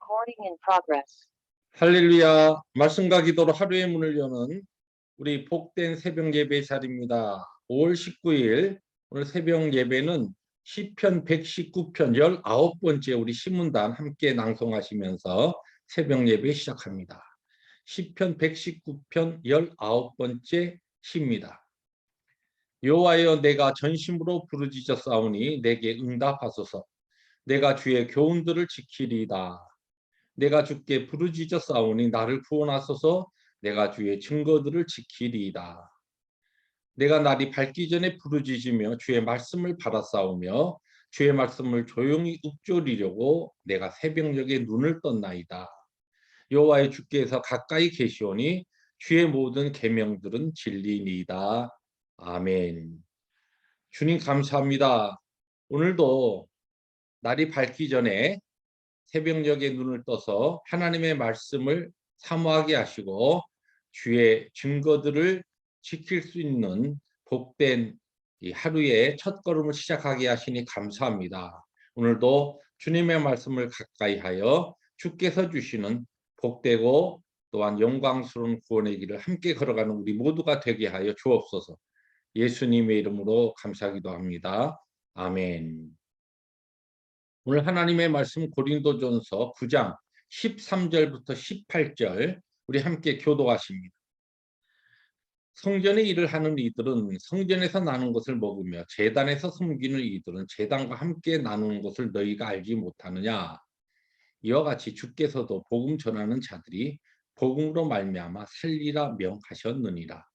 Recording in progress. 할렐루야. 말씀과 기도로 하루의 문을 여는 우리 복된 새벽 예배 자리입니다. 5월 19일 오늘 새벽 예배는 시편 119편 19번째 우리 시문단 함께 낭송하시면서 새벽 예배 시작합니다. 시편 119편 19번째 시입니다. 여호와여, 내가 전심으로 부르짖었사오니 내게 응답하소서. 내가 주의 교훈들을 지키리이다. 내가 주께 부르짖었사오니 나를 구원하소서. 내가 주의 증거들을 지키리이다. 내가 날이 밝기 전에 부르짖으며 주의 말씀을 바라싸우며 주의 말씀을 조용히 읊조리려고 내가 새벽녘에 눈을 떴나이다. 여호와의 주께서 가까이 계시오니 주의 모든 계명들은 진리니이다. 아멘. 주님 감사합니다. 오늘도 날이 밝기 전에 새벽녘에 눈을 떠서 하나님의 말씀을 사모하게 하시고 주의 증거들을 지킬 수 있는 복된 이 하루의 첫걸음을 시작하게 하시니 감사합니다. 오늘도 주님의 말씀을 가까이 하여 주께서 주시는 복되고 또한 영광스러운 구원의 길을 함께 걸어가는 우리 모두가 되게 하여 주옵소서. 예수님의 이름으로 감사하기도 합니다. 아멘. 오늘 하나님의 말씀 고린도전서 9장 13절부터 18절 우리 함께 교도하십니다. 성전의 일을 하는 이들은 성전에서 나는 것을 먹으며 제단에서 섬기는 이들은 제단과 함께 나누는 것을 너희가 알지 못하느냐. 이와 같이 주께서도 복음 전하는 자들이 복음으로 말미암아 살리라 명하셨느니라.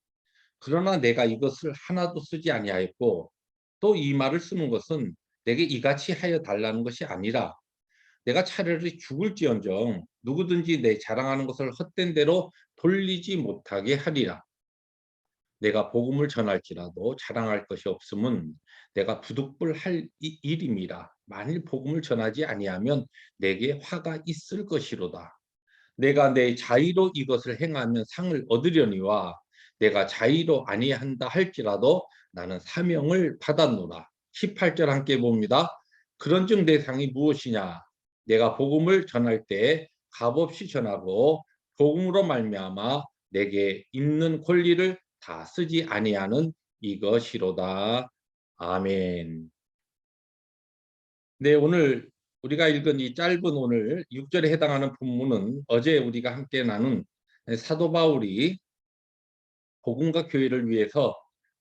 그러나 내가 이것을 하나도 쓰지 아니하였고 또 이 말을 쓰는 것은 내게 이같이 하여 달라는 것이 아니라 내가 차라리 죽을지언정 누구든지 내 자랑하는 것을 헛된 대로 돌리지 못하게 하리라. 내가 복음을 전할지라도 자랑할 것이 없음은 내가 부득불할 일임이라. 만일 복음을 전하지 아니하면 내게 화가 있을 것이로다. 내가 내 자의로 이것을 행하면 상을 얻으려니와 내가 자의로 아니한다 할지라도 나는 사명을 받았노라. 18절 함께 봅니다. 그런즉 내 상이 무엇이냐. 내가 복음을 전할 때 값없이 전하고 복음으로 말미암아 내게 있는 권리를 다 쓰지 아니하는 이것이로다. 아멘. 네, 오늘 우리가 읽은 이 짧은 오늘 6절에 해당하는 본문은 어제 우리가 함께 나눈 사도 바울이 복음과 교회를 위해서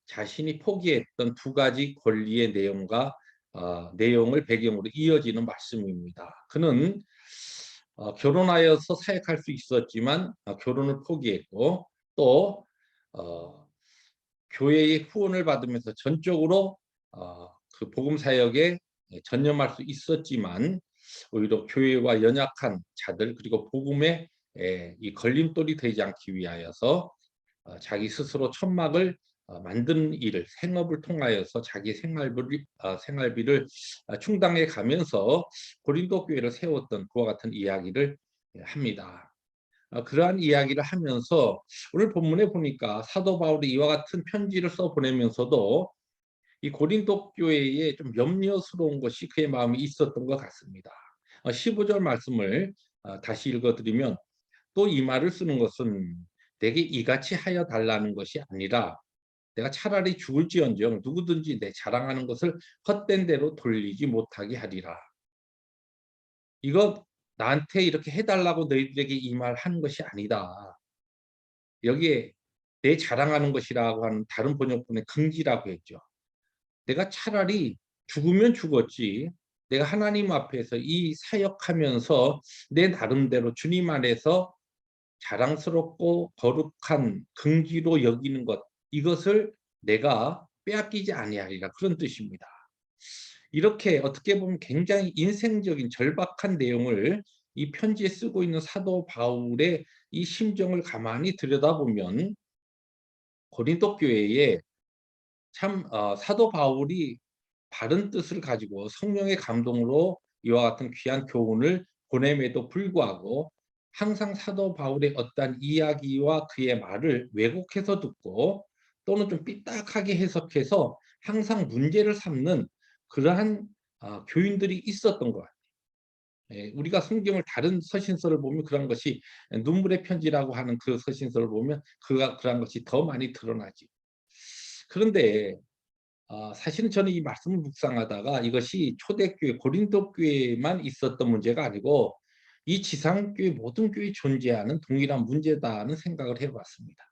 자신이 포기했던 두 가지 권리의 내용을 배경으로 이어지는 말씀입니다. 그는 결혼하여서 사역할 수 있었지만 결혼을 포기했고 또 교회의 후원을 받으면서 전적으로 그 복음 사역에 전념할 수 있었지만 오히려 교회와 연약한 자들 그리고 복음에 이 걸림돌이 되지 않기 위하여서 자기 스스로 천막을 만드는 일을 생업을 통하여서 자기 생활비를 충당해 가면서 고린도 교회를 세웠던 그와 같은 이야기를 합니다. 그러한 이야기를 하면서 오늘 본문에 보니까 사도 바울이 이와 같은 편지를 써 보내면서도 이 고린도 교회에 좀 염려스러운 것이 그의 마음에 있었던 것 같습니다. 15절 말씀을 다시 읽어드리면 또 이 말을 쓰는 것은 내게 이같이 하여 달라는 것이 아니라 내가 차라리 죽을지언정 누구든지 내 자랑하는 것을 헛된 대로 돌리지 못하게 하리라. 이거 나한테 이렇게 해달라고 너희들에게 이 말 하는 것이 아니다. 여기에 내 자랑하는 것이라고 하는 다른 번역본에 긍지라고 했죠. 내가 차라리 죽으면 죽었지. 내가 하나님 앞에서 이 사역하면서 내 나름대로 주님 안에서 자랑스럽고 거룩한 긍지로 여기는 것, 이것을 내가 빼앗기지 아니하리라, 그런 뜻입니다. 이렇게 어떻게 보면 굉장히 인생적인 절박한 내용을 이 편지에 쓰고 있는 사도 바울의 이 심정을 가만히 들여다보면 고린도 교회에 참 사도 바울이 바른 뜻을 가지고 성령의 감동으로 이와 같은 귀한 교훈을 보냄에도 불구하고 항상 사도 바울의 어떠한 이야기와 그의 말을 왜곡해서 듣고 또는 좀 삐딱하게 해석해서 항상 문제를 삼는 그러한 교인들이 있었던 것 같아요. 예, 우리가 성경을 다른 서신서를 보면 그런 것이 눈물의 편지라고 하는 그 서신서를 보면 그런 것이 더 많이 드러나지. 그런데 사실은 저는 이 말씀을 묵상하다가 이것이 초대교회 고린도 교회에만 있었던 문제가 아니고 이 지상교회 모든 교회에 존재하는 동일한 문제다는 생각을 해 봤습니다.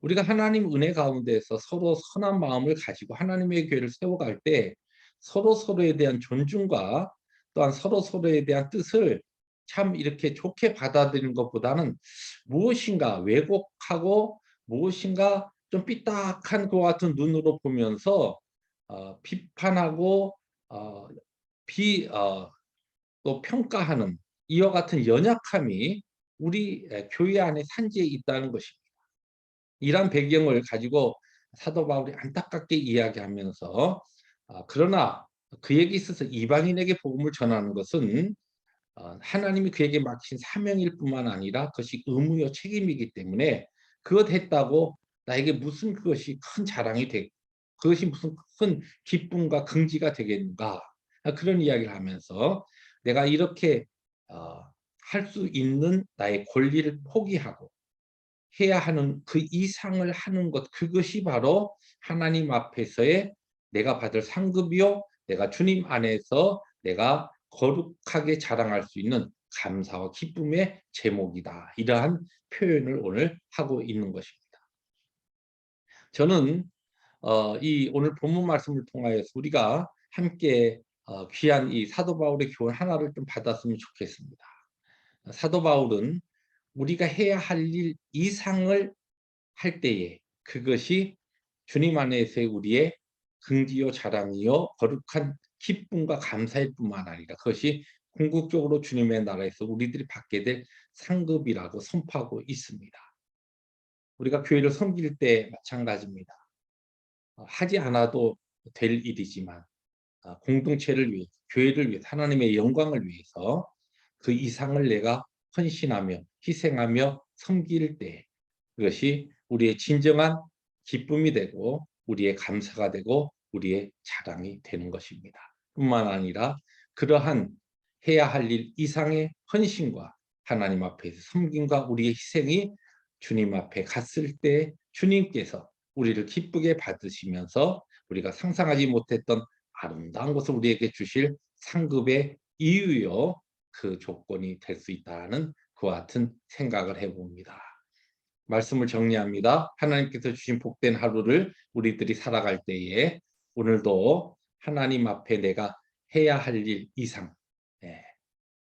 우리가 하나님 은혜 가운데에서 서로 선한 마음을 가지고 하나님의 교회를 세워갈 때 서로 서로에 대한 존중과 또한 서로 서로에 대한 뜻을 참 이렇게 좋게 받아들이는 것보다는 무엇인가 왜곡하고 무엇인가 좀 삐딱한 것 같은 눈으로 보면서 비판하고 어 비 또 평가하는 이와 같은 연약함이 우리 교회 안에 산재해 있다는 것입니다. 이런 배경을 가지고 사도 바울이 안타깝게 이야기하면서 그러나 그에게 있어서 이방인에게 복음을 전하는 것은 하나님이 그에게 맡기신 사명일 뿐만 아니라 그것이 의무요 책임이기 때문에 그것 했다고 나에게 무슨 그것이 큰 자랑이 되고 그것이 무슨 큰 기쁨과 긍지가 되겠는가. 그런 이야기를 하면서 내가 이렇게 할 수 있는 나의 권리를 포기하고 해야 하는 그 이상을 하는 것, 그것이 바로 하나님 앞에서의 내가 받을 상급이요 내가 주님 안에서 내가 거룩하게 자랑할 수 있는 감사와 기쁨의 제목이다. 이러한 표현을 오늘 하고 있는 것입니다. 저는 이 오늘 본문 말씀을 통하여서 우리가 함께 귀한 이 사도 바울의 교훈 하나를 좀 받았으면 좋겠습니다. 사도 바울은 우리가 해야 할 일 이상을 할 때에 그것이 주님 안에서의 우리의 긍지요 자랑이요 거룩한 기쁨과 감사일 뿐만 아니라 그것이 궁극적으로 주님의 나라에서 우리들이 받게 될 상급이라고 선포하고 있습니다. 우리가 교회를 섬길 때 마찬가지입니다. 하지 않아도 될 일이지만 공동체를 위해 교회를 위해 하나님의 영광을 위해서 그 이상을 내가 헌신하며 희생하며 섬길 때 그것이 우리의 진정한 기쁨이 되고 우리의 감사가 되고 우리의 자랑이 되는 것입니다. 뿐만 아니라 그러한 해야 할 일 이상의 헌신과 하나님 앞에서 섬김과 우리의 희생이 주님 앞에 갔을 때 주님께서 우리를 기쁘게 받으시면서 우리가 상상하지 못했던 아름다운 것을 우리에게 주실 상급의 이유요 그 조건이 될 수 있다는 그와 같은 생각을 해봅니다. 말씀을 정리합니다. 하나님께서 주신 복된 하루를 우리들이 살아갈 때에 오늘도 하나님 앞에 내가 해야 할 일 이상 예,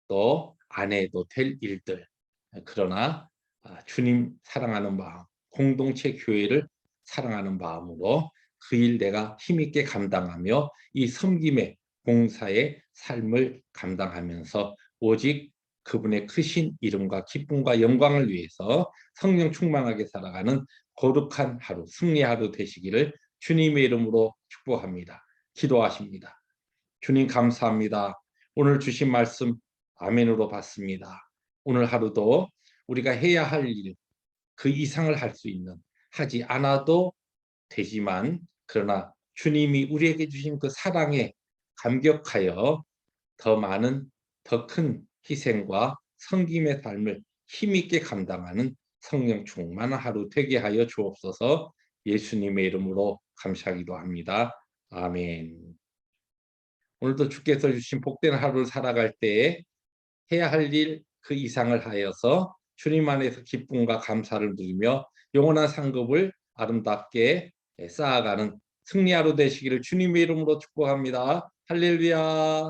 또 안 해도 될 일들 그러나 주님 사랑하는 마음 공동체 교회를 사랑하는 마음으로 그 일 내가 힘있게 감당하며 이 섬김의 봉사의 삶을 감당하면서 오직 그분의 크신 이름과 기쁨과 영광을 위해서 성령 충만하게 살아가는 거룩한 하루, 승리 하루 되시기를 주님의 이름으로 축복합니다. 기도하십니다. 주님 감사합니다. 오늘 주신 말씀 아멘으로 받습니다. 오늘 하루도 우리가 해야 할 일, 그 이상을 할 수 있는, 하지 않아도 되지만 그러나 주님이 우리에게 주신 그 사랑에 감격하여 더 많은 더 큰 희생과 섬김의 삶을 힘있게 감당하는 성령 충만한 하루 되게 하여 주옵소서. 예수님의 이름으로 감사하기도 합니다. 아멘. 오늘도 주께서 주신 복된 하루를 살아갈 때에 해야 할 일 그 이상을 하여서 주님 안에서 기쁨과 감사를 누리며 영원한 상급을 아름답게 쌓아가는 승리하루 되시기를 주님의 이름으로 축복합니다. 할렐루야.